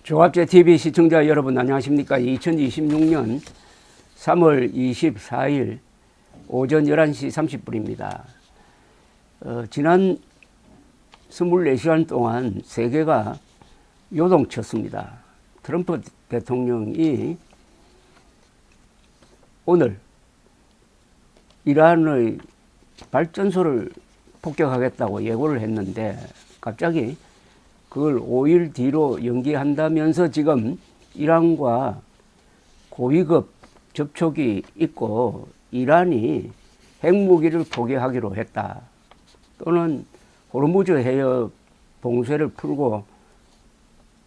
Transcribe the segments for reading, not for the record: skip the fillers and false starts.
종합제TV 시청자 여러분 안녕하십니까. 2026년 3월 24일 오전 11시 30분입니다. 지난 24시간 동안 세계가 요동쳤습니다. 트럼프 대통령이 오늘 이란의 발전소를 폭격하겠다고 예고를 했는데 갑자기 그걸 5일 뒤로 연기한다면서 지금 이란과 고위급 접촉이 있고 이란이 핵무기를 포기하기로 했다. 또는 호르무즈 해협 봉쇄를 풀고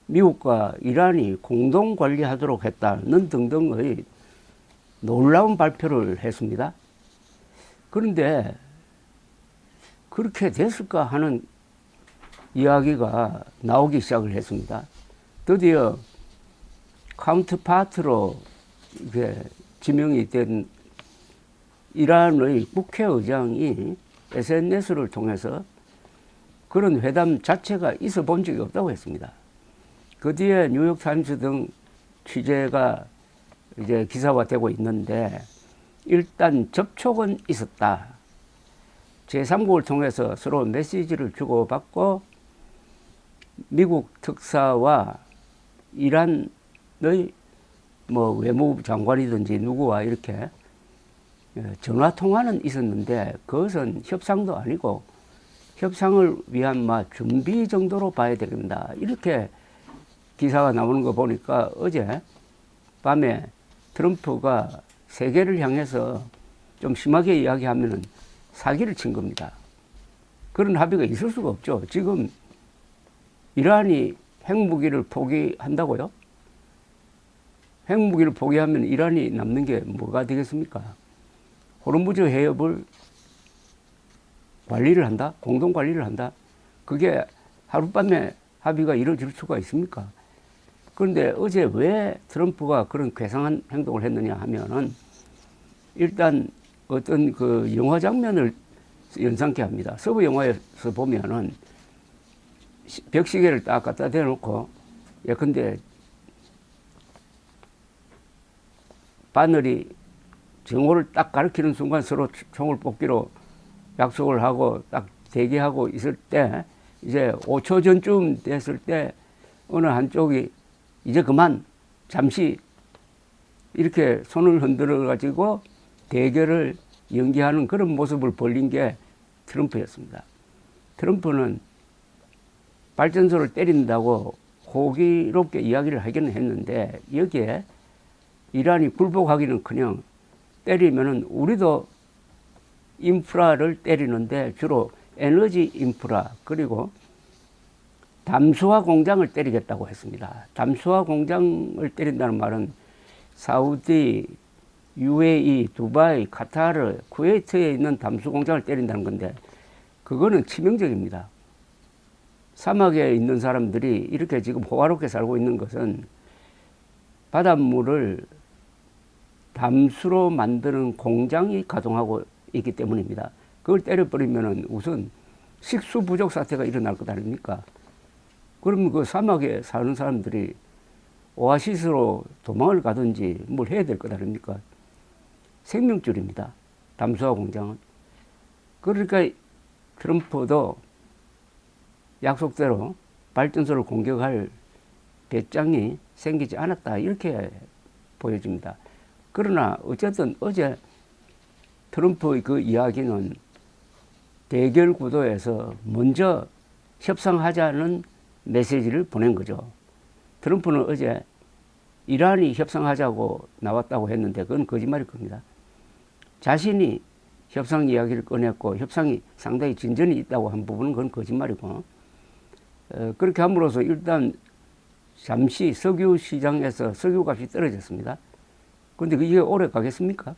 미국과 이란이 공동 관리하도록 했다는 등등의 놀라운 발표를 했습니다. 그런데 그렇게 됐을까 하는 이야기가 나오기 시작을 했습니다. 드디어 카운터파트로 지명이 된 이란의 국회의장이 SNS를 통해서 그런 회담 자체가 있어 본 적이 없다고 했습니다. 그 뒤에 뉴욕타임스 등 취재가 이제 기사화되고 있는데 일단 접촉은 있었다. 제3국을 통해서 서로 메시지를 주고받고 미국 특사와 이란의 외무부 장관이든지 누구와 이렇게 전화 통화는 있었는데 그것은 협상도 아니고 협상을 위한 준비 정도로 봐야 된다. 이렇게 기사가 나오는 거 보니까 어제 밤에 트럼프가 세계를 향해서 좀 심하게 이야기하면은 사기를 친 겁니다. 그런 합의가 있을 수가 없죠. 지금 이란이 핵무기를 포기한다고요? 핵무기를 포기하면 이란이 남는 게 뭐가 되겠습니까? 호르무즈 해협을 관리를 한다? 공동 관리를 한다? 그게 하룻밤에 합의가 이루어질 수가 있습니까? 그런데 어제 왜 트럼프가 그런 괴상한 행동을 했느냐 하면은 일단 어떤 그 영화 장면을 연상케 합니다. 서부 영화에서 보면은 벽시계를 딱 갖다 대놓고 예컨대 바늘이 정오를 딱 가리키는 순간 서로 총을 뽑기로 약속을 하고 딱 대기하고 있을 때 이제 5초 전쯤 됐을 때 어느 한쪽이 이제 그만 잠시 이렇게 손을 흔들어 가지고 대결을 연기하는 그런 모습을 벌린 게 트럼프였습니다. 트럼프는 발전소를 때린다고 호기롭게 이야기를 하기는 했는데 여기에 이란이 굴복하기는커녕 때리면은 우리도 인프라를 때리는데 주로 에너지 인프라 그리고 담수화 공장을 때리겠다고 했습니다. 담수화 공장을 때린다는 말은 사우디, UAE, 두바이, 카타르, 쿠웨이트에 있는 담수 공장을 때린다는 건데 그거는 치명적입니다. 사막에 있는 사람들이 이렇게 지금 호화롭게 살고 있는 것은 바닷물을 담수로 만드는 공장이 가동하고 있기 때문입니다. 그걸 때려버리면 우선 식수 부족 사태가 일어날 것 아닙니까? 그러면 그 사막에 사는 사람들이 오아시스로 도망을 가든지 뭘 해야 될 것 아닙니까? 생명줄입니다. 담수화 공장은. 그러니까 트럼프도 약속대로 발전소를 공격할 배짱이 생기지 않았다. 이렇게 보여집니다. 그러나 어쨌든 어제 트럼프의 그 이야기는 대결 구도에서 먼저 협상하자는 메시지를 보낸 거죠. 트럼프는 어제 이란이 협상하자고 나왔다고 했는데 그건 거짓말일 겁니다. 자신이 협상 이야기를 꺼냈고 협상이 상당히 진전이 있다고 한 부분은 그건 거짓말이고 그렇게 함으로써 일단 잠시 석유 시장에서 석유값이 떨어졌습니다. 그런데 이게 오래 가겠습니까?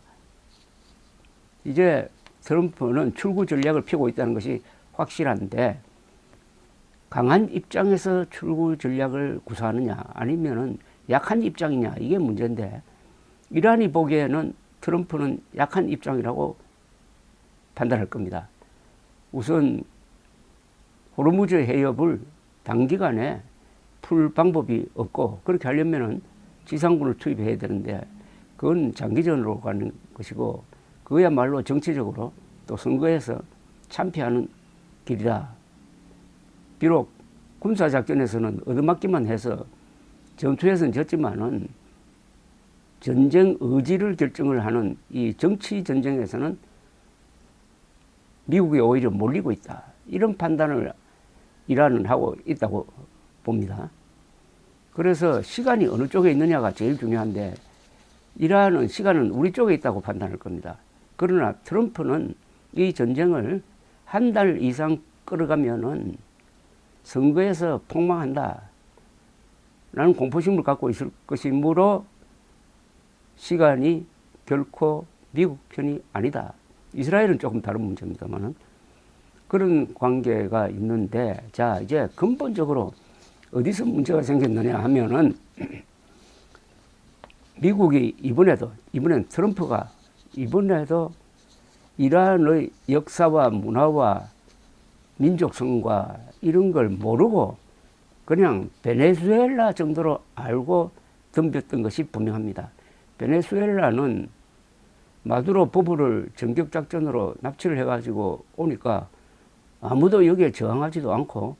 이제 트럼프는 출구 전략을 펴고 있다는 것이 확실한데 강한 입장에서 출구 전략을 구사하느냐 아니면은 약한 입장이냐 이게 문제인데 이란이 보기에는 트럼프는 약한 입장이라고 판단할 겁니다. 우선 호르무즈 해협을 단기간에 풀 방법이 없고, 그렇게 하려면은 지상군을 투입해야 되는데 그건 장기전으로 가는 것이고, 그야말로 정치적으로 또 선거에서 참패하는 길이다. 비록 군사작전에서는 얻어맞기만 해서 전투에서는 졌지만은 전쟁 의지를 결정을 하는 이 정치 전쟁에서는 미국이 오히려 몰리고 있다. 이런 판단을 이란은 하고 있다고 봅니다. 그래서 시간이 어느 쪽에 있느냐가 제일 중요한데, 이란은 시간은 우리 쪽에 있다고 판단할 겁니다. 그러나 트럼프는 이 전쟁을 한 달 이상 끌어가면은 선거에서 폭망한다 라는 공포심을 갖고 있을 것이므로 시간이 결코 미국 편이 아니다. 이스라엘은 조금 다른 문제입니다만은 그런 관계가 있는데, 자, 이제 근본적으로 어디서 문제가 생겼느냐 하면은, 미국이 이번엔 트럼프가 이번에도 이란의 역사와 문화와 민족성과 이런 걸 모르고 그냥 베네수엘라 정도로 알고 덤볐던 것이 분명합니다. 베네수엘라는 마두로 부부를 전격작전으로 납치를 해가지고 오니까 아무도 여기에 저항하지도 않고,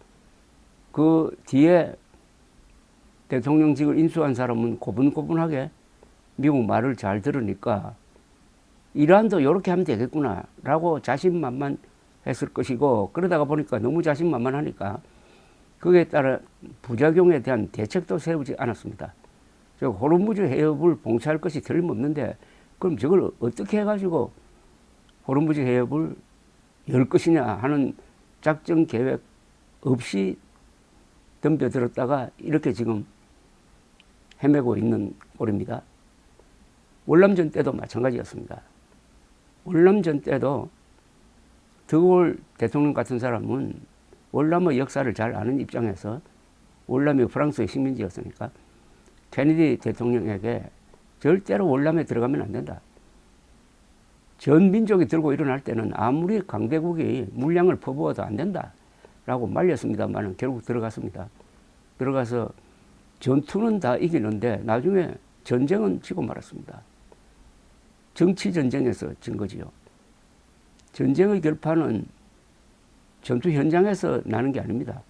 그 뒤에 대통령직을 인수한 사람은 고분고분하게 미국 말을 잘 들으니까 이란도 이렇게 하면 되겠구나 라고 자신만만했을 것이고, 그러다가 보니까 너무 자신만만하니까 거기에 따라 부작용에 대한 대책도 세우지 않았습니다. 즉 호르무즈 해협을 봉쇄할 것이 틀림없는데, 그럼 저걸 어떻게 해가지고 호르무즈 해협을 열 것이냐 하는 작전 계획 없이 덤벼들었다가 이렇게 지금 헤매고 있는 꼴입니다. 월남전 때도 마찬가지였습니다. 월남전 때도 드골 대통령 같은 사람은 월남의 역사를 잘 아는 입장에서, 월남이 프랑스의 식민지였으니까 케네디 대통령에게 절대로 월남에 들어가면 안 된다. 전 민족이 들고 일어날 때는 아무리 강대국이 물량을 퍼부어도 안 된다 라고 말렸습니다만 결국 들어갔습니다. 들어가서 전투는 다 이기는데 나중에 전쟁은 지고 말았습니다. 정치 전쟁에서 진 거지요. 전쟁의 결판은 전투 현장에서 나는 게 아닙니다.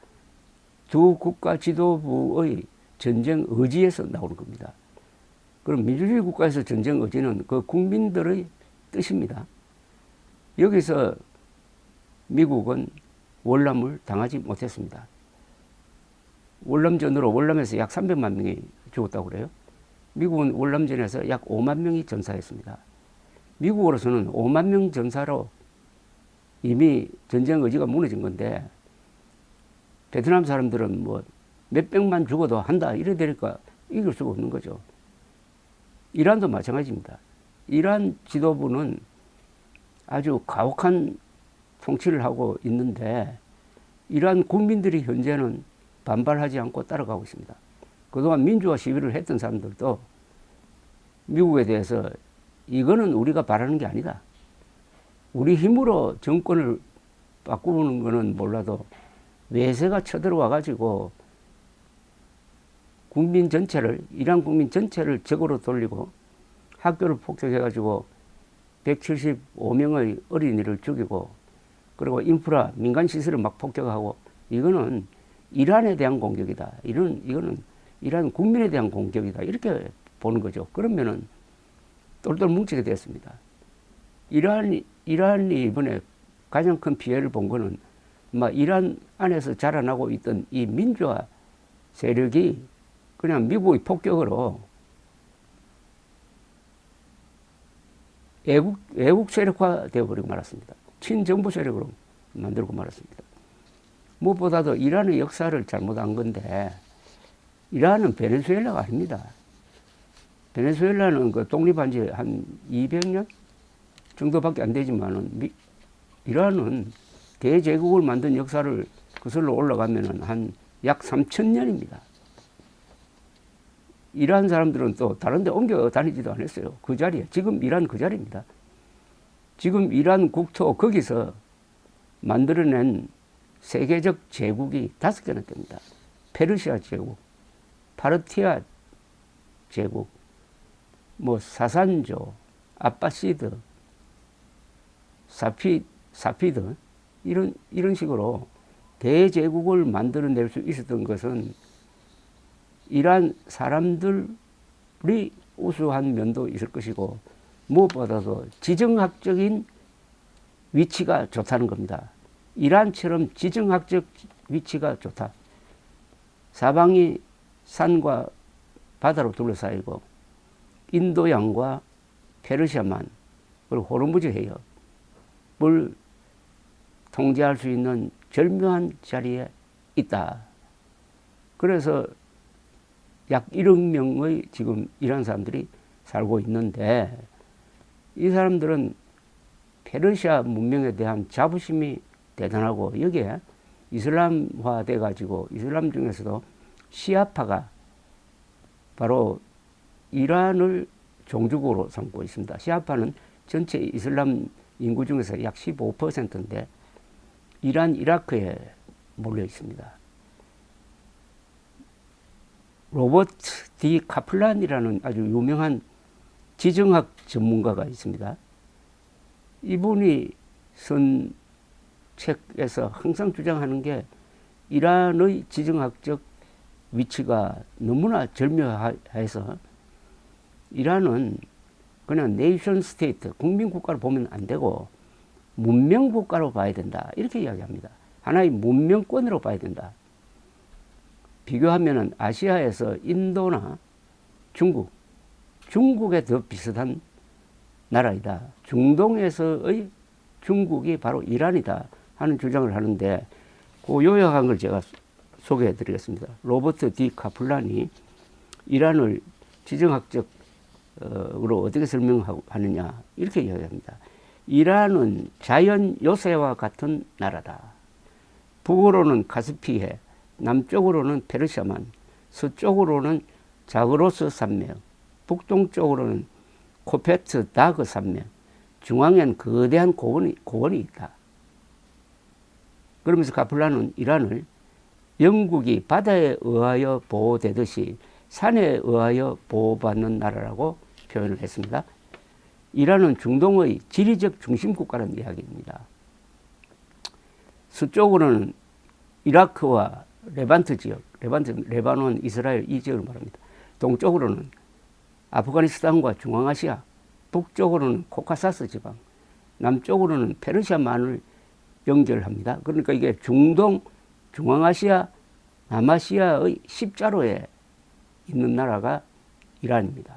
두 국가 지도부의 전쟁 의지에서 나오는 겁니다. 그럼 민주주의 국가에서 전쟁 의지는 그 국민들의 뜻입니다. 여기서 미국은 월남을 당하지 못했습니다. 월남전으로 월남에서 약 300만 명이 죽었다고 그래요. 미국은 월남전에서 약 5만 명이 전사했습니다. 미국으로서는 5만 명 전사로 이미 전쟁 의지가 무너진 건데, 베트남 사람들은 뭐 몇백만 죽어도 한다 이래 되니까 이길 수가 없는 거죠. 이란도 마찬가지입니다. 이란 지도부는 아주 가혹한 통치를 하고 있는데, 이란 국민들이 현재는 반발하지 않고 따라가고 있습니다. 그동안 민주화 시위를 했던 사람들도 미국에 대해서 이거는 우리가 바라는 게 아니다. 우리 힘으로 정권을 바꾸는 거는 몰라도 외세가 쳐들어와 가지고 국민 전체를, 이란 국민 전체를 적으로 돌리고 학교를 폭격해 가지고 175명의 어린이를 죽이고, 그리고 인프라 민간 시설을 막 폭격하고, 이거는 이란에 대한 공격이다. 이거는 이란 국민에 대한 공격이다. 이렇게 보는 거죠. 그러면은 똘똘 뭉치게 됐습니다. 이란이 이번에 가장 큰 피해를 본 거는 이란 안에서 자라나고 있던 이 민주화 세력이 그냥 미국의 폭격으로 외국 세력화 되어버리고 말았습니다. 친정부 세력으로 만들고 말았습니다. 무엇보다도 이란의 역사를 잘못한 건데, 이란은 베네수엘라가 아닙니다. 베네수엘라는 그 독립한 지 한 200년 정도밖에 안 되지만은, 이란은 대제국을 만든 역사를 거슬러 올라가면은 한 약 3000년입니다. 이란 사람들은 또 다른 데 옮겨 다니지도 않았어요. 그 자리에. 지금 이란 그 자리입니다. 지금 이란 국토 거기서 만들어낸 세계적 제국이 5개나 됩니다. 페르시아 제국, 파르티아 제국, 뭐 사산조, 아빠시드, 사피드 이런 식으로 대제국을 만들어낼 수 있었던 것은 이러한 사람들이 우수한 면도 있을 것이고 무엇보다도 지정학적인 위치가 좋다는 겁니다. 이란처럼 지정학적 위치가 좋다. 사방이 산과 바다로 둘러싸이고 인도양과 페르시아만 그리고 호르무즈 해협을 통제할 수 있는 절묘한 자리에 있다. 그래서 약 1억 명의 지금 이란 사람들이 살고 있는데 이 사람들은 페르시아 문명에 대한 자부심이 대단하고 여기에 이슬람화 돼가지고 이슬람 중에서도 시아파가 바로 이란을 종주국으로 삼고 있습니다. 시아파는 전체 이슬람 인구 중에서 약 15%인데 이란, 이라크에 몰려 있습니다. 로버트 디 카플란이라는 아주 유명한 지정학 전문가가 있습니다. 이분이 쓴 책에서 항상 주장하는 게 이란의 지정학적 위치가 너무나 절묘해서 이란은 그냥 네이션 스테이트, 국민국가로 보면 안 되고 문명국가로 봐야 된다. 이렇게 이야기합니다. 하나의 문명권으로 봐야 된다. 비교하면 아시아에서 인도나 중국에 더 비슷한 나라이다. 중동에서의 중국이 바로 이란이다 하는 주장을 하는데 그 요약한 걸 제가 소개해 드리겠습니다. 로버트 디 카플란이 이란을 지정학적으로 어떻게 설명하느냐 이렇게 이야기합니다. 이란은 자연 요새와 같은 나라다. 북으로는 카스피해, 남쪽으로는 페르시아만, 서쪽으로는 자그로스 산맥, 북동쪽으로는 코페트 다그 산맥, 중앙엔 거대한 고원이 있다. 그러면서 카플란은 이란을 영국이 바다에 의하여 보호되듯이 산에 의하여 보호받는 나라라고 표현을 했습니다. 이란은 중동의 지리적 중심국가라는 이야기입니다. 서쪽으로는 이라크와 레반트 지역, 레바논, 이스라엘 이 지역을 말합니다. 동쪽으로는 아프가니스탄과 중앙아시아, 북쪽으로는 코카사스 지방, 남쪽으로는 페르시아만을 연결합니다. 그러니까 이게 중동, 중앙아시아, 남아시아의 십자로에 있는 나라가 이란입니다.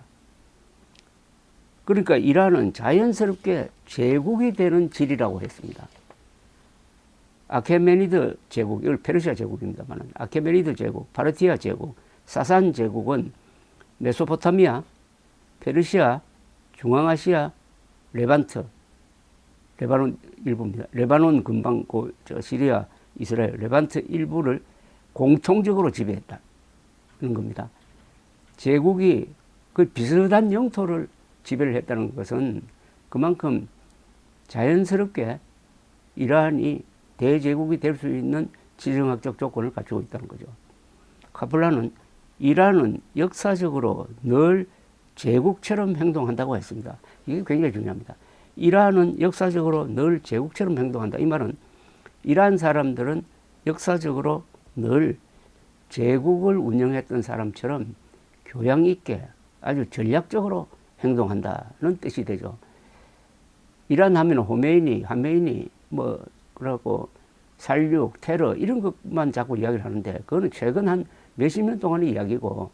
그러니까 이란은 자연스럽게 제국이 되는 질이라고 했습니다. 아케메니드 제국, 이걸 페르시아 제국입니다만 아케메니드 제국, 파르티아 제국, 사산 제국은 메소포타미아, 페르시아, 중앙아시아, 레반트, 레바논 일부입니다. 레바논 근방 시리아, 이스라엘, 레반트 일부를 공통적으로 지배했다는 겁니다. 제국이 그 비슷한 영토를 지배를 했다는 것은 그만큼 자연스럽게 이란이 대제국이 될 수 있는 지정학적 조건을 갖추고 있다는 거죠. 카플란은 이란은 역사적으로 늘 제국처럼 행동한다고 했습니다. 이게 굉장히 중요합니다. 이란은 역사적으로 늘 제국처럼 행동한다. 이 말은 이란 사람들은 역사적으로 늘 제국을 운영했던 사람처럼 교양 있게 아주 전략적으로 행동한다는 뜻이 되죠. 이란 하면 하메이니 뭐 그러고 살육, 테러 이런 것만 자꾸 이야기를 하는데 그거는 최근 한 몇십 년 동안의 이야기고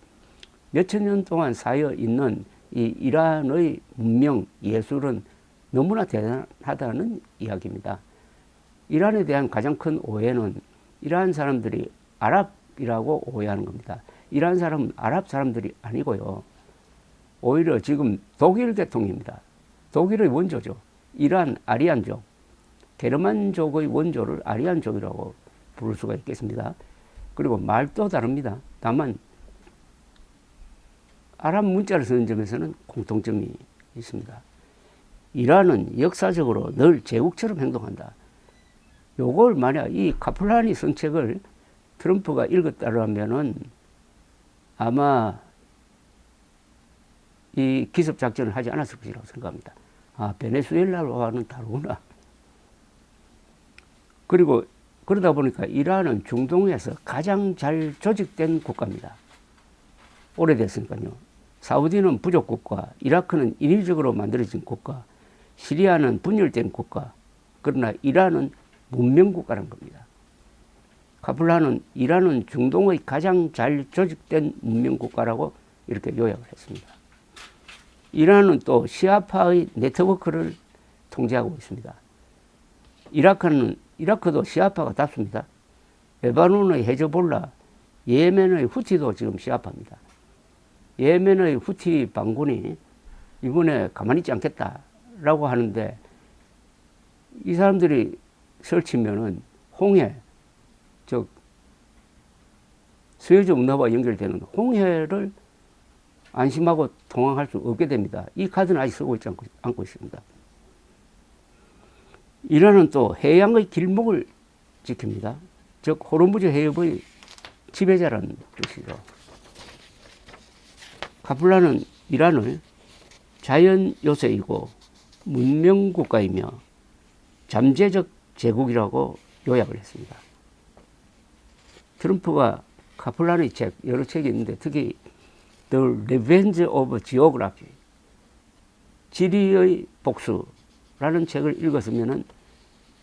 몇천 년 동안 쌓여 있는 이 이란의 문명, 예술은 너무나 대단하다는 이야기입니다. 이란에 대한 가장 큰 오해는 이란 사람들이 아랍이라고 오해하는 겁니다. 이란 사람은 아랍 사람들이 아니고요. 오히려 지금 독일 계통입니다. 독일의 원조죠. 이란 아리안족, 게르만족의 원조를 아리안족이라고 부를 수가 있겠습니다. 그리고 말도 다릅니다. 다만 아랍 문자를 쓰는 점에서는 공통점이 있습니다. 이란은 역사적으로 늘 제국처럼 행동한다. 요걸 만약 이 카플란이 쓴 책을 트럼프가 읽었다라면은 아마 이 기습 작전을 하지 않았을 것이라고 생각합니다. 아, 베네수엘라와는 다르구나. 그리고 그러다 보니까 이란은 중동에서 가장 잘 조직된 국가입니다. 오래됐으니까요. 사우디는 부족 국가, 이라크는 인위적으로 만들어진 국가, 시리아는 분열된 국가, 그러나 이란은 문명 국가란 겁니다. 카플라는 이란은 중동의 가장 잘 조직된 문명 국가라고 이렇게 요약을 했습니다. 이란은 또 시아파의 네트워크를 통제하고 있습니다. 이라크도 시아파가 다수입니다. 레바논의 헤즈볼라, 예멘의 후티도 지금 시아파입니다. 예멘의 후티 반군이 이번에 가만히 있지 않겠다라고 하는데 이 사람들이 설치면은 홍해, 즉 수에즈 운하와 연결되는 홍해를 안심하고 통항할 수 없게 됩니다. 이 카드는 아직 쓰고 있지 않고 있습니다. 이란은 또 해양의 길목을 지킵니다. 즉 호르무즈 해협의 지배자라는 뜻이죠. 카플라는 이란을 자연 요새이고 문명 국가이며 잠재적 제국이라고 요약을 했습니다. 트럼프가 카플란의 책, 여러 책이 있는데 특히 The Revenge of Geography, 지리의 복수라는 책을 읽었으면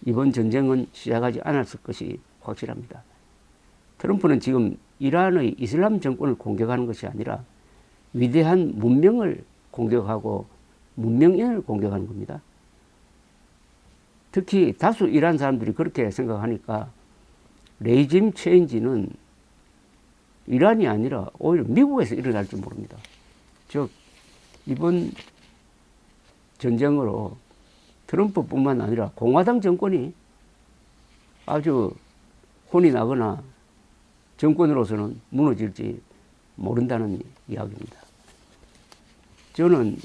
이번 전쟁은 시작하지 않았을 것이 확실합니다. 트럼프는 지금 이란의 이슬람 정권을 공격하는 것이 아니라 위대한 문명을 공격하고 문명인을 공격하는 겁니다. 특히 다수 이란 사람들이 그렇게 생각하니까 레이짐 체인지는 이란이 아니라 오히려 미국에서 일어날 줄 모릅니다. 즉 이번 전쟁으로 트럼프뿐만 아니라 공화당 정권이 아주 혼이 나거나 정권으로서는 무너질지 모른다는 이야기입니다. 저는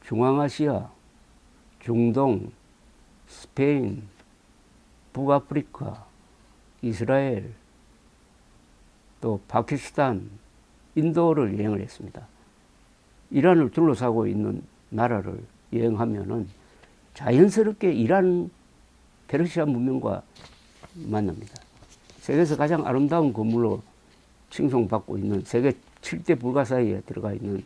중앙아시아, 중동, 스페인, 북아프리카, 이스라엘, 또 파키스탄, 인도를 여행을 했습니다. 이란을 둘러싸고 있는 나라를 여행하면은 자연스럽게 이란, 페르시아 문명과 만납니다. 세계에서 가장 아름다운 건물로 칭송받고 있는 세계 7대 불가사의에 들어가 있는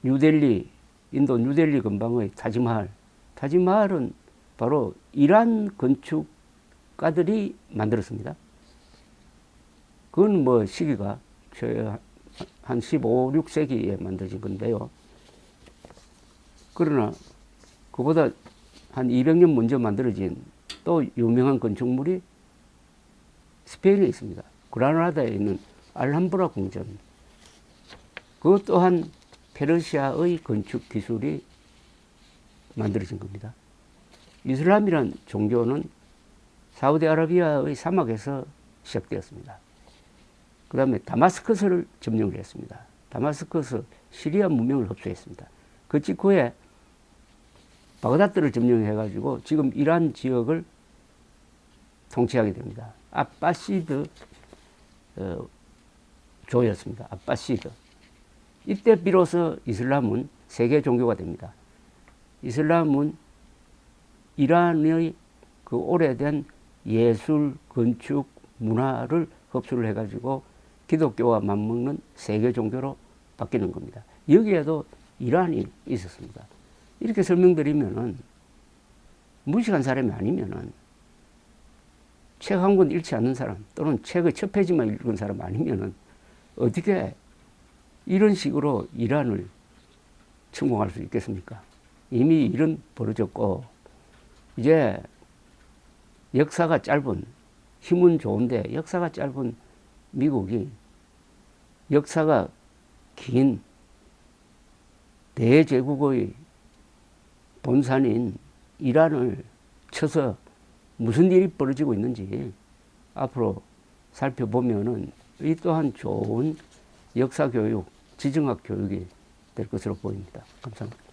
뉴델리, 인도 뉴델리 근방의 타지마할. 타지마할은 바로 이란 건축가들이 만들었습니다. 그건 뭐 시기가 한 15, 16세기에 만들어진 건데요. 그러나 그보다 한 200년 먼저 만들어진 또 유명한 건축물이 스페인에 있습니다. 그라나다에 있는 알함브라 궁전. 그것 또한 페르시아의 건축 기술이 만들어진 겁니다. 이슬람이란 종교는 사우디아라비아의 사막에서 시작되었습니다. 그 다음에 다마스커스를 점령을 했습니다. 다마스커스, 시리아 문명을 흡수했습니다. 그 직후에 바그다드를 점령해가지고 지금 이란 지역을 통치하게 됩니다. 아바시드 조였습니다. 아바시드. 이때 비로소 이슬람은 세계 종교가 됩니다. 이슬람은 이란의 그 오래된 예술, 건축, 문화를 흡수를 해가지고 기독교와 맞먹는 세계 종교로 바뀌는 겁니다. 여기에도 이란이 있었습니다. 이렇게 설명드리면은 무식한 사람이 아니면은 책 한 권 읽지 않는 사람 또는 책의 첫 페이지만 읽은 사람 아니면은 어떻게 이런 식으로 이란을 침공할 수 있겠습니까? 이미 일은 벌어졌고 이제 역사가 짧은, 힘은 좋은데 역사가 짧은 미국이 역사가 긴 대제국의 본산인 이란을 쳐서 무슨 일이 벌어지고 있는지 앞으로 살펴보면은 이 또한 좋은 역사 교육, 지정학 교육이 될 것으로 보입니다. 감사합니다.